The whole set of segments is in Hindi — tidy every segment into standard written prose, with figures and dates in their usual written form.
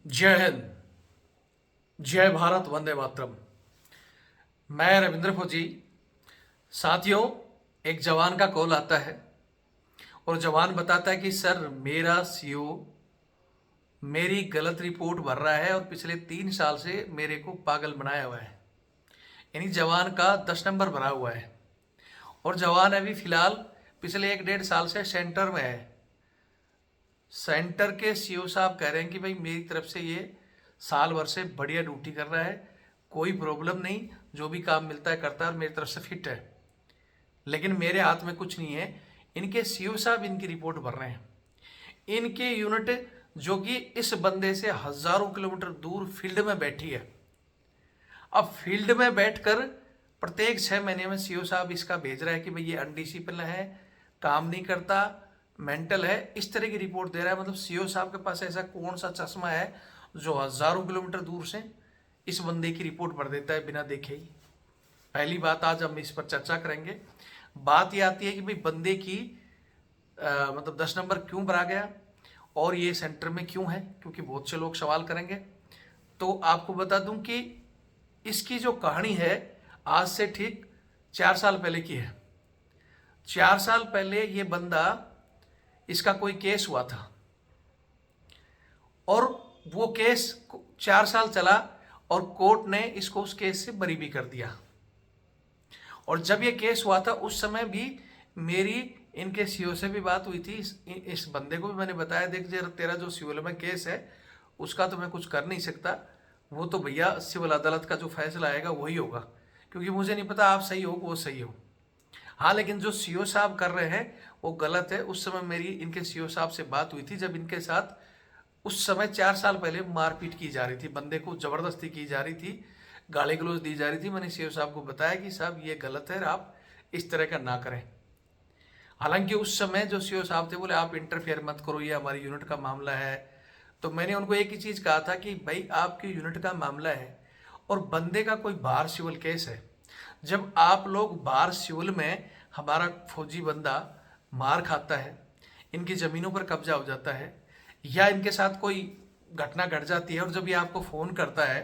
जय हिंद। जय भारत। वंदे मातरम। मैं रविंद्र फौजी। साथियों, एक जवान का कॉल आता है और जवान बताता है कि सर, मेरा सीओ मेरी गलत रिपोर्ट भर रहा है और पिछले 3 साल से मेरे को पागल बनाया हुआ है। यानी जवान का 10 नंबर भरा हुआ है और जवान अभी फिलहाल पिछले 1 डेढ़ साल से सेंटर में है। सेंटर के सीओ साहब कह रहे हैं कि भाई मेरी तरफ से ये साल भर से बढ़िया ड्यूटी कर रहा है, कोई प्रॉब्लम नहीं, जो भी काम मिलता है करता है और मेरी तरफ से फिट है। लेकिन मेरे हाथ में कुछ नहीं है। इनके सीओ साहब इनकी रिपोर्ट भर रहे हैं। इनके यूनिट जो कि इस बंदे से हजारों किलोमीटर दूर फील्ड में बैठी है। अब फील्ड में बैठकर प्रत्येक 6 महीने में सीओ साहब इसका भेज रहा है कि भाई ये अनडिसिप्लिन है, काम नहीं करता, मेंटल है, इस तरह की रिपोर्ट दे रहा है। मतलब सीओ साहब के पास ऐसा कौन सा चश्मा है जो हजारों किलोमीटर दूर से इस बंदे की रिपोर्ट भर देता है बिना देखे ही। पहली बात, आज हम इस पर चर्चा करेंगे। बात यह आती है कि भाई बंदे की मतलब 10 नंबर क्यों भरा गया और ये सेंटर में क्यों है, क्योंकि बहुत से लोग सवाल करेंगे। तो आपको बता दूं कि इसकी जो कहानी है आज से ठीक 4 साल पहले की है। 4 साल पहले ये बंदा, इसका कोई केस हुआ था और वो केस 4 साल चला और कोर्ट ने इसको उस केस से बरी भी कर दिया। और जब ये केस हुआ था उस समय भी मेरी इनके सीओ से भी बात हुई थी। इस बंदे को भी मैंने बताया, देख जरा तेरा जो सिविल में केस है उसका तो मैं कुछ कर नहीं सकता, वो तो भैया सिविल अदालत का जो फैसला आएगा वही होगा, क्योंकि मुझे नहीं पता आप सही हो वो सही हो। हाँ, लेकिन जो सीओ साहब कर रहे हैं वो गलत है। उस समय मेरी इनके सीओ साहब से बात हुई थी जब इनके साथ उस समय 4 साल पहले मारपीट की जा रही थी, बंदे को जबरदस्ती की जा रही थी, गाली गलौज दी जा रही थी। मैंने सीओ साहब को बताया कि साहब ये गलत है, आप इस तरह का ना करें। हालांकि उस समय जो सीओ साहब थे बोले आप इंटरफेयर मत करो, ये हमारी यूनिट का मामला है। तो मैंने उनको एक ही चीज कहा था कि भाई आपकी यूनिट का मामला है और बंदे का कोई बाहर सिविल केस है। जब आप लोग बाहर सिविल में, हमारा फौजी बंदा मार खाता है, इनकी जमीनों पर कब्जा हो जाता है या इनके साथ कोई घटना घट जाती है और जब ये आपको फोन करता है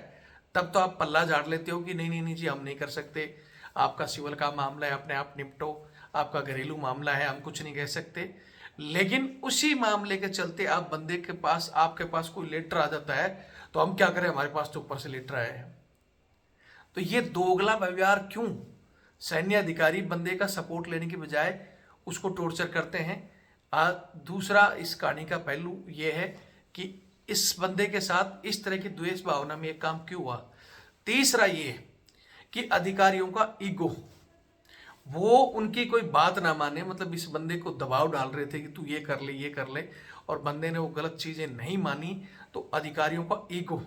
तब तो आप पल्ला झाड़ लेते हो कि नहीं नहीं नहीं जी, हम नहीं कर सकते, आपका सिविल का मामला है, अपने आप निपटो, आपका घरेलू मामला है, हम कुछ नहीं कह सकते। लेकिन उसी मामले के चलते आप बंदे के पास, आपके पास कोई लेटर आ जाता है तो हम क्या करें, हमारे पास तो ऊपर से लेटर आया है। तो ये दोगला व्यवहार क्यों? सैन्य अधिकारी बंदे का सपोर्ट लेने के बजाय उसको टॉर्चर करते हैं। दूसरा इस कहानी का पहलू ये है कि इस बंदे के साथ इस तरह की द्वेष भावना में एक काम क्यों हुआ। तीसरा ये कि अधिकारियों का ईगो, वो उनकी कोई बात ना माने, मतलब इस बंदे को दबाव डाल रहे थे कि तू ये कर ले ये कर ले, और बंदे ने वो गलत चीजें नहीं मानी तो अधिकारियों का ईगो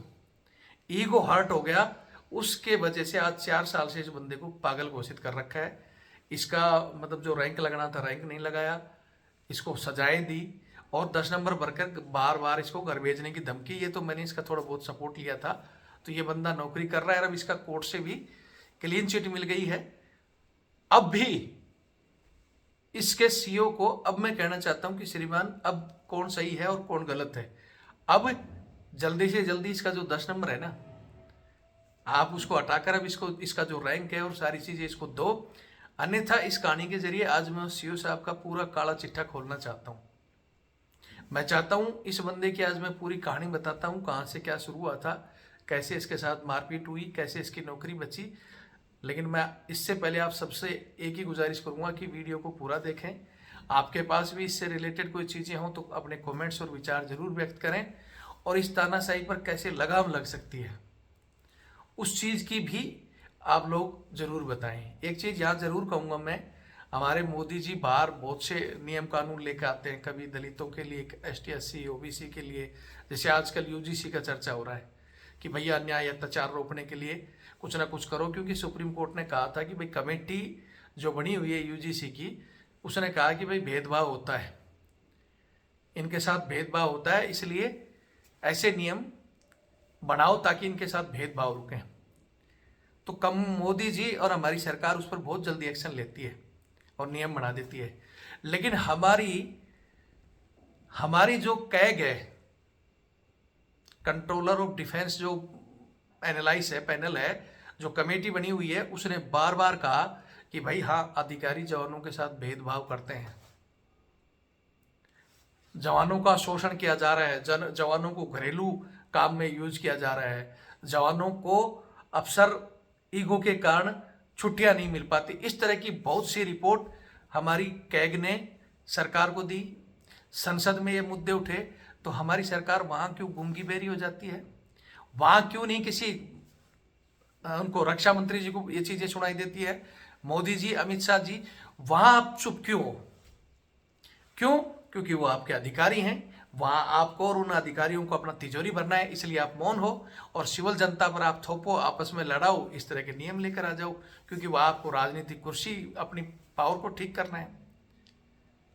ईगो हर्ट हो गया। उसके वजह से आज 4 साल से इस बंदे को पागल घोषित कर रखा है। इसका मतलब जो रैंक लगना था रैंक नहीं लगाया, इसको सजाएं दी और 10 नंबर भरकर बार बार इसको घर भेजने की धमकी। ये तो मैंने इसका थोड़ा बहुत सपोर्ट लिया था, तो ये बंदा नौकरी कर रहा है। अब इसका कोर्ट से भी क्लीन चिट मिल गई है। अब भी इसके सीओ को अब मैं कहना चाहता हूं कि श्रीमान, अब कौन सही है और कौन गलत है। अब जल्दी से जल्दी इसका जो 10 नंबर है ना, आप उसको हटाकर अब इसको, इसका जो रैंक है और सारी चीजें इसको दो। अन्यथा इस कहानी के जरिए आज मैं उस सीओ साहब का पूरा काला चिट्ठा खोलना चाहता हूं। मैं चाहता हूं इस बंदे की आज मैं पूरी कहानी बताता हूं, कहां से क्या शुरू हुआ था, कैसे इसके साथ मारपीट हुई, कैसे इसकी नौकरी बची। लेकिन मैं इससे पहले आप सबसे एक ही गुजारिश करूंगा कि वीडियो को पूरा देखें। आपके पास भी इससे रिलेटेड कोई चीजें हों तो अपने कमेंट्स और विचार जरूर व्यक्त करें, और इस तानाशाही पर कैसे लगाम लग सकती है उस चीज की भी आप लोग जरूर बताएं। एक चीज यहाँ जरूर कहूंगा मैं, हमारे मोदी जी बाहर बहुत से नियम कानून लेकर आते हैं, कभी दलितों के लिए, ST SC OBC के लिए। जैसे आजकल UGC का चर्चा हो रहा है कि भैया अन्याय अत्याचार रोकने के लिए कुछ ना कुछ करो, क्योंकि सुप्रीम कोर्ट ने कहा था कि भाई कमेटी जो बनी हुई है UGC की, उसने कहा कि भाई भेदभाव होता है, इनके साथ भेदभाव होता है, इसलिए ऐसे नियम बनाओ ताकि इनके साथ भेदभाव रुके। तो कम मोदी जी और हमारी सरकार उस पर बहुत जल्दी एक्शन लेती है और नियम बना देती है। लेकिन हमारी हमारी जो कैग है, कंट्रोलर ऑफ डिफेंस जो एनालाइज है, पैनल है, जो कमेटी बनी हुई है, उसने बार बार कहा कि भाई हाँ, अधिकारी जवानों के साथ भेदभाव करते हैं, जवानों का शोषण किया जा रहा है, जवानों को घरेलू काम में यूज किया जा रहा है, जवानों को अफसर ईगो के कारण छुट्टियां नहीं मिल पाती। इस तरह की बहुत सी रिपोर्ट हमारी कैग ने सरकार को दी। संसद में ये मुद्दे उठे तो हमारी सरकार वहाँ क्यों गूंगी बेरी हो जाती है? वहाँ क्यों नहीं किसी उनको रक्षा मंत्री जी को ये चीज़ें सुनाई देती है? मोदी जी, अमित शाह जी, वहाँ आप चुप क्यों हो? क्यों? क्योंकि वो आपके अधिकारी हैं। वहाँ आपको और उन अधिकारियों को अपना तिजोरी भरना है, इसलिए आप मौन हो और सिविल जनता पर आप थोपो, आपस में लड़ाओ, इस तरह के नियम लेकर आ जाओ, क्योंकि वह आपको राजनीतिक कुर्सी, अपनी पावर को ठीक करना है।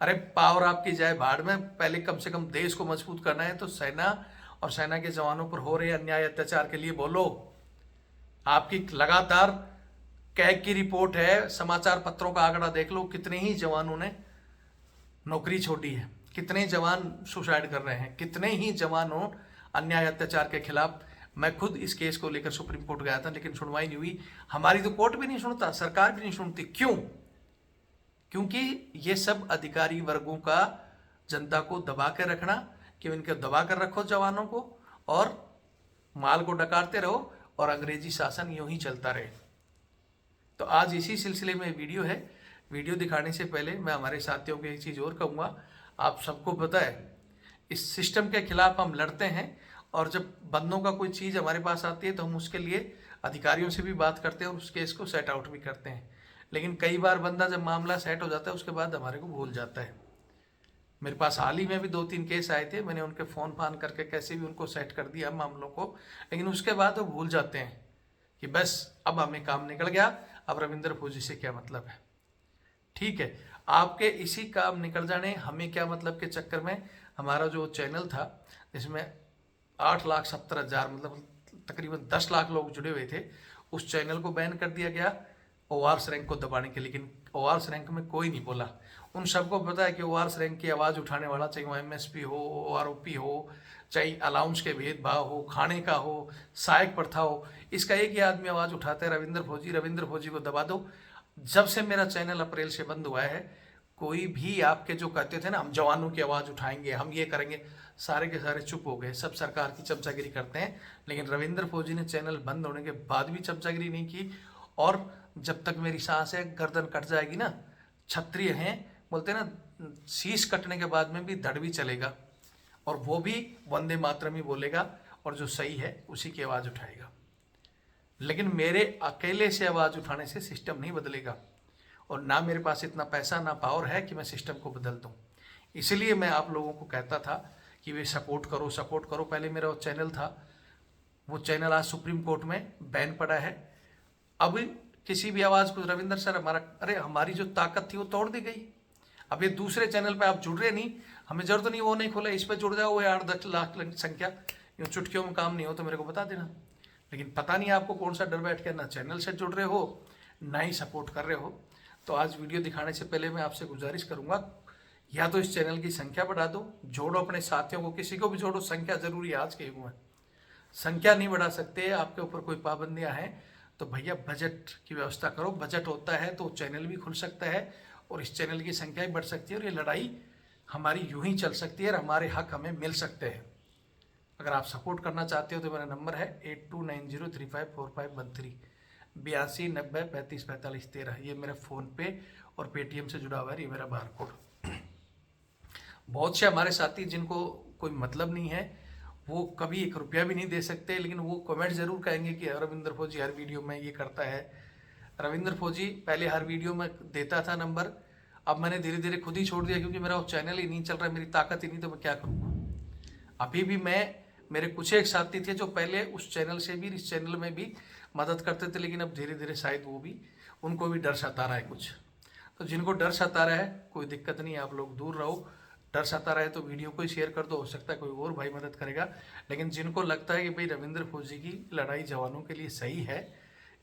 अरे पावर आपकी जाए भाड़ में, पहले कम से कम देश को मजबूत करना है तो सेना और सेना के जवानों पर हो रहे अन्याय अत्याचार के लिए बोलो। आपकी लगातार कैग की रिपोर्ट है, समाचार पत्रों का आंकड़ा देख लो, कितने ही जवानों ने नौकरी छोड़ी है, कितने जवान सुसाइड कर रहे हैं, कितने ही जवानों अन्याय अत्याचार के खिलाफ। मैं खुद इस केस को लेकर सुप्रीम कोर्ट गया था, लेकिन सुनवाई नहीं हुई। हमारी तो कोर्ट भी नहीं सुनता, सरकार भी नहीं सुनती। क्यों? क्योंकि ये सब अधिकारी वर्गों का जनता को दबा के रखना, कि इनके दबा कर रखो जवानों को और माल को डकारते रहो और अंग्रेजी शासन यूं ही चलता रहे। तो आज इसी सिलसिले में वीडियो है। वीडियो दिखाने से पहले मैं हमारे साथियों को एक चीज़ और कहूँगा। आप सबको पता है, इस सिस्टम के खिलाफ हम लड़ते हैं, और जब बंदों का कोई चीज़ हमारे पास आती है तो हम उसके लिए अधिकारियों से भी बात करते हैं और उस केस को सेट आउट भी करते हैं। लेकिन कई बार बंदा जब मामला सेट हो जाता है उसके बाद हमारे को भूल जाता है। मेरे पास हाल ही में भी 2-3 केस आए थे, मैंने उनके फ़ोन फान करके कैसे भी उनको सेट कर दिया मामलों को, लेकिन उसके बाद वो भूल जाते हैं कि बस अब हमें काम निकल गया, अब रविंद्र फौजी से क्या मतलब है। ठीक है, आपके इसी काम निकल जाने हमें क्या मतलब के चक्कर में हमारा जो चैनल था, जिसमें 8,70,000 मतलब तकरीबन 10 लाख लोग जुड़े हुए थे, उस चैनल को बैन कर दिया गया ओआरएस रैंक को दबाने के। लेकिन ओआरएस रैंक में कोई नहीं बोला। उन सबको पता है कि ओआरएस रैंक की आवाज़ उठाने वाला, चाहे वो एमएसपी हो, ओआरओपी हो, चाहे अलाउंस के भेदभाव हो, खाने का हो, सहायक प्रथा हो, इसका एक ही आदमी आवाज़ उठाता है, रविंद्र फौजी। रविंद्र फौजी को दबा दो। जब से मेरा चैनल अप्रैल से बंद हुआ है, कोई भी आपके जो कहते थे ना हम जवानों की आवाज़ उठाएंगे, हम ये करेंगे, सारे के सारे चुप हो गए। सब सरकार की चमचागिरी करते हैं, लेकिन रविंद्र फौजी ने चैनल बंद होने के बाद भी चमचागिरी नहीं की। और जब तक मेरी सांस है, गर्दन कट जाएगी ना, क्षत्रिय हैं, बोलते हैं ना, शीश कटने के बाद में भी धड़ भी चलेगा, और वो भी वंदे मातरम ही बोलेगा, और जो सही है उसी की आवाज़ उठाएगा। लेकिन मेरे अकेले से आवाज़ उठाने से सिस्टम नहीं बदलेगा, और ना मेरे पास इतना पैसा ना पावर है कि मैं सिस्टम को बदल दूँ। इसलिए मैं आप लोगों को कहता था कि वे सपोर्ट करो, सपोर्ट करो। पहले मेरा चैनल था, वो चैनल आज सुप्रीम कोर्ट में बैन पड़ा है। अब किसी भी आवाज़ को, रविंद्र सर हमारा, अरे हमारी जो ताकत थी वो तोड़ दी गई। अब ये दूसरे चैनल पे आप जुड़ रहे नहीं, हमें जरूरत नहीं, वो नहीं खोला, इस पर जुड़ जाओ, वो 8-10 लाख संख्या, यूँ चुटकियों में काम नहीं हो तो मेरे को बता देना। लेकिन पता नहीं आपको कौन सा डर बैठ के, ना चैनल से जुड़ रहे हो, ना ही सपोर्ट कर रहे हो। तो आज वीडियो दिखाने से पहले मैं आपसे गुजारिश करूँगा, या तो इस चैनल की संख्या बढ़ा दो, जोड़ो अपने साथियों को, किसी को भी जोड़ो। संख्या जरूरी है आज के युग में। संख्या नहीं बढ़ा सकते, आपके ऊपर कोई पाबंदियां हैं तो भैया बजट की व्यवस्था करो। बजट होता है तो चैनल भी खुल सकता है और इस चैनल की संख्या भी बढ़ सकती है, और ये लड़ाई हमारी यूं ही चल सकती है और हमारे हक हमें मिल सकते हैं। अगर आप सपोर्ट करना चाहते हो तो मेरा नंबर है 8290354513, 8290354513। ये मेरा फ़ोनपे और पेटीएम से जुड़ा हुआ है, ये मेरा बार कोड। बहुत से हमारे साथी जिनको कोई मतलब नहीं है, वो कभी 1 रुपया भी नहीं दे सकते, लेकिन वो कमेंट जरूर कहेंगे कि रविंद्र फौजी हर वीडियो में ये करता है। रविंद्र फौजी पहले हर वीडियो में देता था नंबर, अब मैंने धीरे धीरे खुद ही छोड़ दिया, क्योंकि मेरा वो चैनल ही नहीं चल रहा, मेरी ताकत ही नहीं, तो मैं क्या करूँगा। अभी भी मेरे कुछ एक साथी थे जो पहले उस चैनल से भी, इस चैनल में भी मदद करते थे, लेकिन अब धीरे धीरे शायद उनको भी डर सता रहा है कुछ। तो जिनको डर सता रहा है कोई दिक्कत नहीं, आप लोग दूर रहो। डर सता रहा है तो वीडियो को ही शेयर कर दो, हो सकता है कोई और भाई मदद करेगा। लेकिन जिनको लगता है कि भाई रविंद्र फौजी की लड़ाई जवानों के लिए सही है,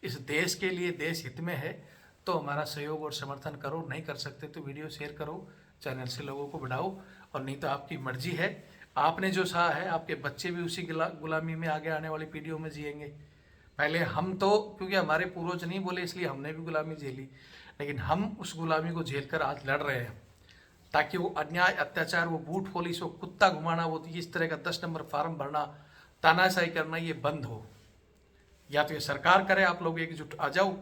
इस देश के लिए, देश हित में है, तो हमारा सहयोग और समर्थन करो। नहीं कर सकते तो वीडियो शेयर करो, चैनल से लोगों को बढ़ाओ, और नहीं तो आपकी मर्जी है। आपने जो सहा है, आपके बच्चे भी उसी गुलामी में आगे आने वाली पीढ़ियों में जिएंगे। पहले हम तो, क्योंकि हमारे पूर्वज नहीं बोले इसलिए हमने भी गुलामी झेली, लेकिन हम उस गुलामी को झेलकर आज लड़ रहे हैं, ताकि वो अन्याय, अत्याचार, वो बूट पुलिस, वो कुत्ता घुमाना, वो इस तरह का 10 नंबर फार्म भरना, तानाशाही करना, ये बंद हो। या तो ये सरकार करे, आप लोग एकजुट आ जाओ,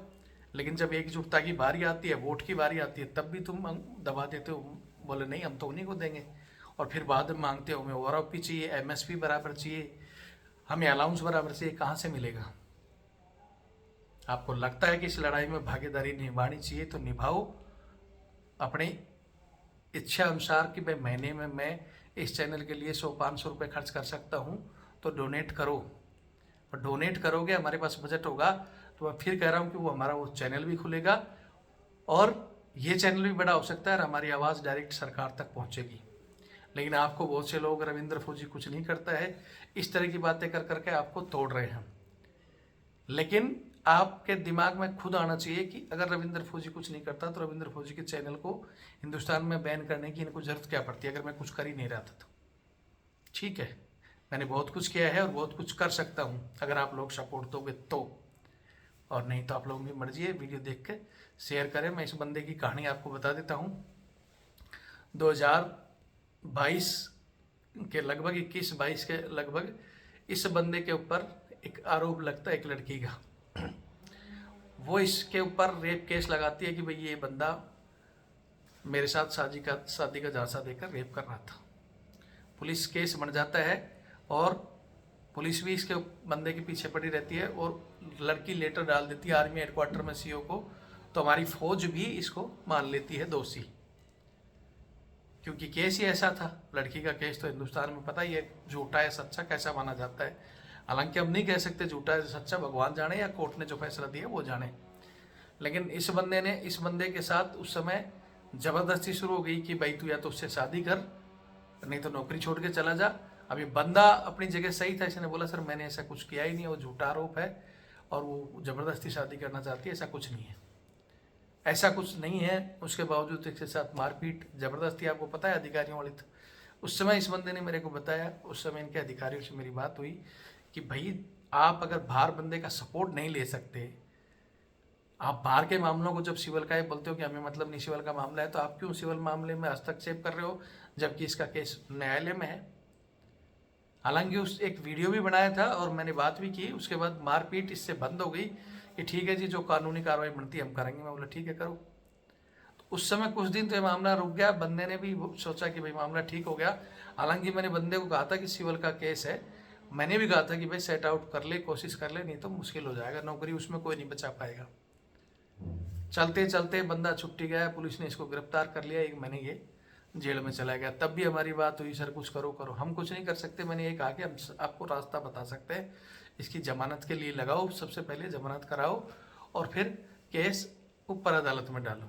लेकिन जब एकजुटता की बारी आती है, वोट की बारी आती है, तब भी तुम दबा देते हो, बोले नहीं हम तो उन्हीं को देंगे, और फिर बाद में मांगते हो हमें ओआरओपी चाहिए, एमएसपी बराबर चाहिए, हमें अलाउंस बराबर चाहिए। कहाँ से मिलेगा? आपको लगता है कि इस लड़ाई में भागीदारी निभानी चाहिए तो निभाओ अपनी इच्छा अनुसार, कि भाई महीने में मैं इस चैनल के लिए 100-500 रुपये खर्च कर सकता हूँ, तो डोनेट करो। और डोनेट करोगे, हमारे पास बजट होगा, तो मैं फिर कह रहा हूँ कि वो हमारा वो चैनल भी खुलेगा, और ये चैनल भी बड़ा हो सकता है और हमारी आवाज़ डायरेक्ट सरकार तक पहुँचेगी। लेकिन आपको बहुत से लोग, रविंद्र फौजी कुछ नहीं करता है, इस तरह की बातें कर करके आपको तोड़ रहे हैं। लेकिन आपके दिमाग में खुद आना चाहिए कि अगर रविंद्र फौजी कुछ नहीं करता तो रविंद्र फौजी के चैनल को हिंदुस्तान में बैन करने की इनको जरूरत क्या पड़ती है, अगर मैं कुछ कर ही नहीं रहा था तो। ठीक है, मैंने बहुत कुछ किया है और बहुत कुछ कर सकता हूँ, अगर आप लोग सपोर्ट दोगे तो, और नहीं तो आप लोगों की मर्जी है। वीडियो देख के शेयर करें। मैं इस बंदे की कहानी आपको बता देता हूँ। 2022 के लगभग, 21-22 के लगभग इस बंदे के ऊपर एक आरोप लगता है, एक लड़की का। वो इसके ऊपर रेप केस लगाती है कि भाई ये बंदा मेरे साथ शादी का झांसा देकर रेप कर रहा था। पुलिस केस बन जाता है और पुलिस भी इसके बंदे के पीछे पड़ी रहती है, और लड़की लेटर डाल देती है आर्मी हेडक्वार्टर में सीओ को, तो हमारी फौज भी इसको मान लेती है दोषी, क्योंकि केस ही ऐसा था। लड़की का केस तो हिंदुस्तान में पता ही है, झूठा है सच्चा कैसा माना जाता है। हालांकि हम नहीं कह सकते झूठा है सच्चा, भगवान जाने या कोर्ट ने जो फैसला दिया वो जाने। लेकिन इस बंदे के साथ उस समय जबरदस्ती शुरू हो गई कि भाई तू या तो उससे शादी कर, नहीं तो नौकरी छोड़ के चला जा। अभी बंदा अपनी जगह सही था, इसने बोला सर मैंने ऐसा कुछ किया ही नहीं, वो झूठा आरोप है और वो जबरदस्ती शादी करना चाहती है, ऐसा कुछ नहीं है, ऐसा कुछ नहीं है। उसके बावजूद इसके साथ मारपीट, जबरदस्ती, आपको पता है अधिकारियों वाली। तो उस समय इस बंदे ने मेरे को बताया, उस समय इनके अधिकारियों से मेरी बात हुई कि भाई आप अगर बाहर बंदे का सपोर्ट नहीं ले सकते, आप बाहर के मामलों को जब सिविल का बोलते हो कि हमें मतलब नहीं सिविल का मामला है, तो आप क्यों सिविल मामले में हस्तक्षेप कर रहे हो जबकि इसका केस न्यायालय में है। हालांकि उस एक वीडियो भी बनाया था और मैंने बात भी की, उसके बाद मारपीट इससे बंद हो गई कि ठीक है जी जो कानूनी कार्रवाई बनती है हम करेंगे। मैं बोला ठीक है करो। तो उस समय कुछ दिन तो ये मामला रुक गया, बंदे ने भी सोचा कि भाई मामला ठीक हो गया। हालांकि मैंने बंदे को कहा था कि सिविल का केस है, मैंने भी कहा था कि भाई सेट आउट कर ले, कोशिश कर ले, नहीं तो मुश्किल हो जाएगा, नौकरी उसमें कोई नहीं बचा पाएगा। चलते चलते बंदा छुट्टी गया, पुलिस ने इसको गिरफ्तार कर लिया, 1 महीने ये जेल में चला गया। तब भी हमारी बात हुई सर कुछ करो करो, हम कुछ नहीं कर सकते। मैंने ये कहा कि हम आपको रास्ता बता सकते हैं, इसकी जमानत के लिए लगाओ, सबसे पहले जमानत कराओ और फिर केस ऊपर अदालत में डालो।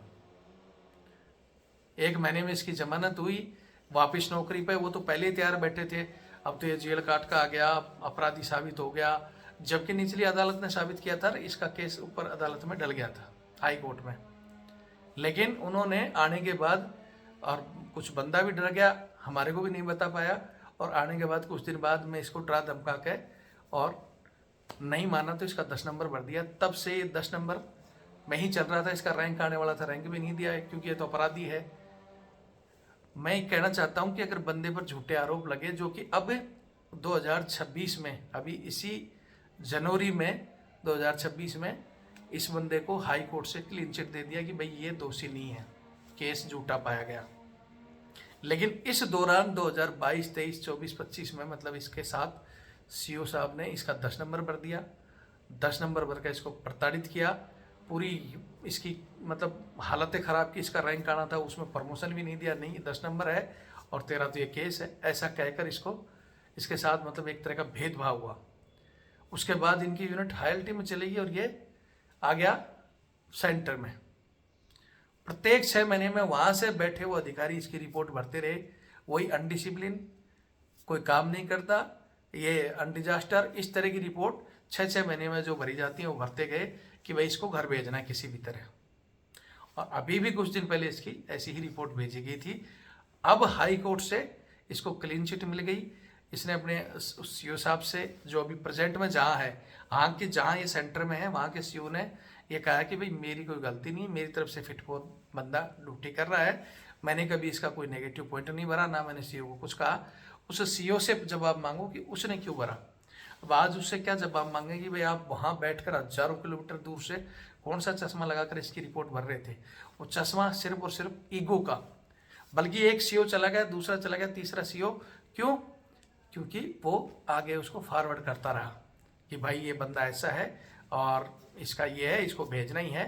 1 महीने में इसकी जमानत हुई, वापस नौकरी पे। वो तो पहले ही तैयार बैठे थे, अब तो ये जेल काट का आ गया, अपराधी साबित हो गया, जबकि निचली अदालत ने साबित किया था इसका केस ऊपर अदालत में डल गया था, हाई कोर्ट में। लेकिन उन्होंने आने के बाद, और कुछ बंदा भी डर गया, हमारे को भी नहीं बता पाया, और आने के बाद कुछ दिन बाद में इसको डरा धमका के और नहीं माना तो इसका 10 नंबर भर दिया। तब से ये 10 नंबर में ही चल रहा था, इसका रैंक आने वाला था, रैंक भी नहीं दिया क्योंकि ये तो अपराधी है। मैं कहना चाहता हूं कि अगर बंदे पर झूठे आरोप लगे, जो कि अब 2026 में, अभी इसी जनवरी में 2026 में इस बंदे को हाई कोर्ट से क्लीन चिट दे दिया कि भाई ये दोषी नहीं है, केस झूठा पाया गया। लेकिन इस दौरान 2022, 23, 24, 25 में, मतलब इसके साथ सीओ साहब ने इसका 10 नंबर भर दिया। 10 नंबर भर कर इसको प्रताड़ित किया, पूरी इसकी मतलब हालतें ख़राब की। इसका रैंक आना था, उसमें प्रमोशन भी नहीं दिया, नहीं 10 नंबर है और तेरा तो ये केस है, ऐसा कहकर इसके साथ मतलब एक तरह का भेदभाव हुआ। उसके बाद इनकी यूनिट हाईएलटी में चली गई और ये आ गया सेंटर में। प्रत्येक 6 महीने में वहाँ से बैठे वो अधिकारी इसकी रिपोर्ट भरते रहे, वही अनडिसिप्लिन, कोई काम नहीं करता, ये अनडिजास्टर, इस तरह की रिपोर्ट 6-6 महीने में जो भरी जाती है वो भरते गए कि भाई इसको घर भेजना है किसी भी तरह। और अभी भी कुछ दिन पहले इसकी ऐसी ही रिपोर्ट भेजी गई थी। अब हाई कोर्ट से इसको क्लीन चिट मिल गई। इसने अपने सीओ साहब से, जो अभी प्रेजेंट में जहाँ है, जहाँ ये सेंटर में है, वहाँ के सीओ ने ये कहा कि भाई मेरी कोई गलती नहीं, मेरी तरफ से फिट फॉर बंदा ड्यूटी कर रहा है, मैंने कभी इसका कोई नेगेटिव पॉइंट नहीं भरा, ना मैंने सीओ को कुछ कहा। उस सीओ से जवाब मांगो कि उसने क्यों भरा। अब आज उससे क्या जवाब मांगे कि भाई आप वहाँ बैठकर हजारों किलोमीटर दूर से कौन सा चश्मा लगाकर इसकी रिपोर्ट भर रहे थे। वो चश्मा सिर्फ और सिर्फ ईगो का, बल्कि एक सीओ चला गया, दूसरा चला गया, तीसरा सीओ, क्यों? क्योंकि वो आगे उसको फॉरवर्ड करता रहा कि भाई ये बंदा ऐसा है और इसका ये है, इसको भेजना ही है।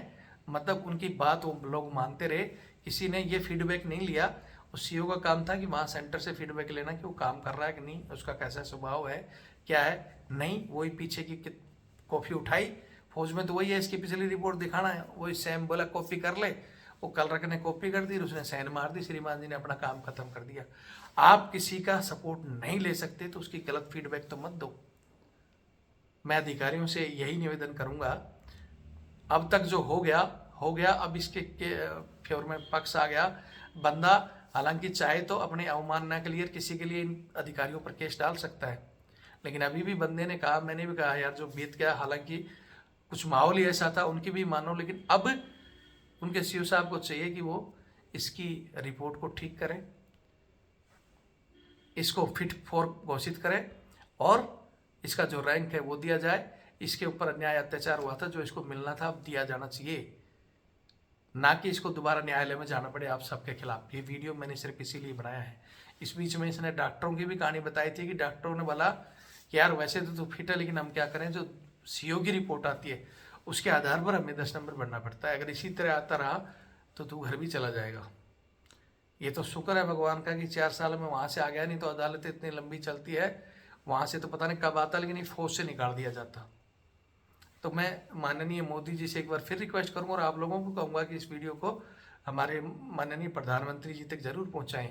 मतलब उनकी बात वो लोग मानते रहे, किसी ने ये फीडबैक नहीं लिया। उस सीईओ का काम था कि वहाँ सेंटर से फीडबैक लेना कि वो काम कर रहा है कि नहीं, उसका कैसा स्वभाव है, क्या है नहीं। वही पीछे की कॉपी उठाई, फौज में तो वही है, इसकी पिछली रिपोर्ट दिखाना है, वही सेम बोला कॉपी कर ले, वो कलरक ने कॉपी कर दी, उसने साइन मार दी, श्रीमान जी ने अपना काम खत्म कर दिया। आप किसी का सपोर्ट नहीं ले सकते तो उसकी गलत फीडबैक तो मत दो। मैं अधिकारियों से यही निवेदन करूंगा, अब तक जो हो गया हो गया, अब इसके फेवर में पक्ष आ गया। बंदा हालांकि चाहे तो अपने अवमानना के लिए किसी के लिए इन अधिकारियों पर केस डाल सकता है, लेकिन अभी भी बंदे ने कहा, मैंने भी कहा यार जो बीत गया, हालांकि कुछ माहौल ही ऐसा था, उनकी भी मानो, लेकिन अब उनके सीओ साहब को चाहिए कि वो इसकी रिपोर्ट को ठीक करें, इसको फिट फॉर घोषित करें और इसका जो रैंक है वो दिया जाए। इसके ऊपर अन्याय अत्याचार हुआ था, जो इसको मिलना था अब दिया जाना चाहिए, ना कि इसको दोबारा न्यायालय में जाना पड़े आप सबके खिलाफ। ये वीडियो मैंने सिर्फ इसीलिए बनाया है। इस बीच में इसने डॉक्टरों की भी कहानी बताई थी कि डॉक्टरों ने बोला कि यार वैसे तो तू फिट है, लेकिन हम क्या करें, जो सीओ की रिपोर्ट आती है उसके आधार पर हमें 10 नंबर बढ़ना पड़ता है, अगर इसी तरह आता रहा तो तू घर भी चला जाएगा। ये तो शुक्र है भगवान का कि 4 साल में वहाँ से आ गया, नहीं तो अदालतें इतनी लंबी चलती है, वहाँ से तो पता नहीं कब आता, लेकिन ये फौज से निकाल दिया जाता। तो मैं माननीय मोदी जी से एक बार फिर रिक्वेस्ट करूँगा और आप लोगों को कहूँगा कि इस वीडियो को हमारे माननीय प्रधानमंत्री जी तक जरूर पहुँचाएं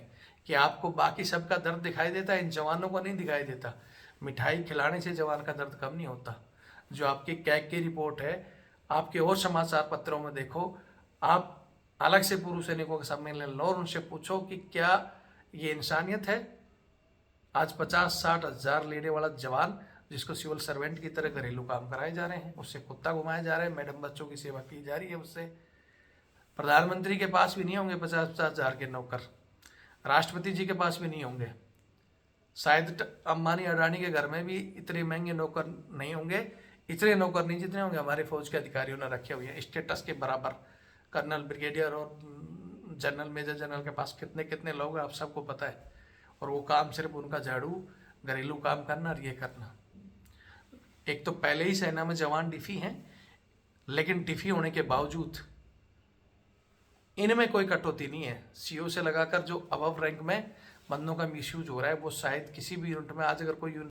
कि आपको बाकी सबका दर्द दिखाई देता है, इन जवानों को नहीं दिखाई देता। मिठाई खिलाने से जवान का दर्द कम नहीं होता। जो आपकी कैग की रिपोर्ट है, आपके और समाचार पत्रों में देखो, आप अलग से पूर्व सैनिकों का सम्मेलन लो और उनसे पूछो कि क्या ये इंसानियत है। आज 50-60 हज़ार लेने वाला जवान जिसको सिविल सर्वेंट की तरह घरेलू काम कराए जा रहे हैं, उससे कुत्ता घुमाया जा रहा है, मैडम बच्चों की सेवा की जा रही है उससे। प्रधानमंत्री के पास भी नहीं होंगे 50-50 हज़ार के नौकर, राष्ट्रपति जी के पास भी नहीं होंगे, शायद अंबानी अडानी के घर में भी इतने महंगे नौकर नहीं होंगे, इतने नौकर नहीं जितने होंगे हमारे फौज के अधिकारियों ने रखे हुए हैं। स्टेटस के बराबर कर्नल, ब्रिगेडियर और जनरल, मेजर जनरल के पास कितने कितने लोग हैं आप सबको पता है, और वो काम सिर्फ उनका झाड़ू, घरेलू काम करना और ये करना। एक तो पहले ही सेना में जवान डिफी हैं, लेकिन डिफी होने के बावजूद इनमें कोई कटौती नहीं है। सीओ से लगाकर जो अबव रैंक में बंदों का मिसयूज हो रहा है, वो शायद किसी भी यूनिट में, आज अगर कोई यूनिट